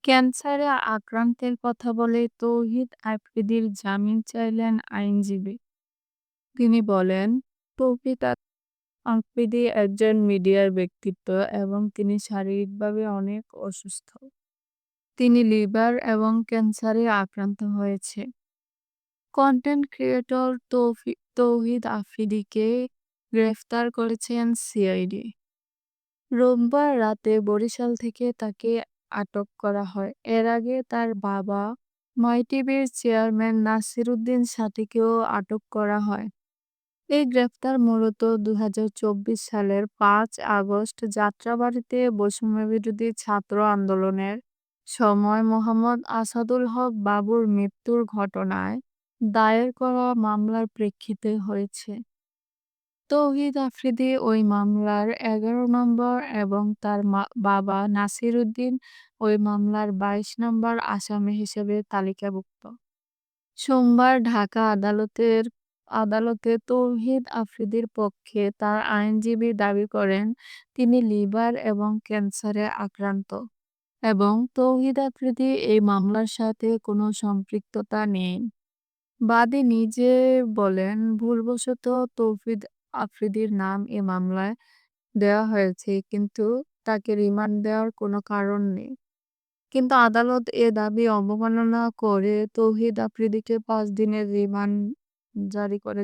ক্যান্সারে আক্রান্তের কথা বলে তৌহিদ আফ্রিদির জামিন চাইলেন আইনজীবী। তিনি বলেন, তৌহিদ আফ্রিদি একজন মিডিয়ার ব্যক্তিত্ব এবং তিনি শারীরিকভাবে অনেক অসুস্থ। তিনি লিভার এবং ক্যান্সারে আক্রান্ত হয়েছে। কন্টেন্ট ক্রিয়েটর তৌহিদ আফ্রিদিকে গ্রেফতার করেছেন সিআইডি। রোববার রাতে বরিশাল থেকে তাকে আটক করা হয়। এর আগে তার বাবা মাইটিভির চেয়ারম্যান নাসিরুদ্দিন সাথীকেও আটক করা হয়। এই গ্রেফতার মূলত ২০২৪ সালের ৫ আগস্ট যাত্রাবাড়ীতে বৈষম্যবিরোধী ছাত্র আন্দোলনের সময় মোহাম্মদ আসাদুল হক বাবুর মৃত্যুর ঘটনায় দায়ের করা মামলার প্রেক্ষিতে হয়েছে। তৌহিদ আফ্রিদি ওই মামলার ১১ নম্বর এবং তার বাবা নাসিরুদ্দিন ওই মামলার ২২ নম্বর আসামি হিসেবে তালিকাভুক্ত। সোমবার ঢাকা আদালতে তৌহিদ আফ্রিদির পক্ষে তার আইনজীবী দাবি করেন তিনি লিভার এবং ক্যান্সারে আক্রান্ত এবং তৌহিদ আফ্রিদি এই মামলার সাথে কোনো সম্পৃক্ততা নেই। বাদী নিজে বলেন, ভুলবশত তৌহিদ আফ্রিদির নাম এ মামলায় দেওয়া হয়েছে, কিন্তু তাকে রিমান্ড দেওয়ার কোনো কারণ নেই। কিন্তু আদালত এ দাবি অবমাননা করে তৌহিদ আফ্রিদিকে ৫ দিনের রিমান্ড জারি করে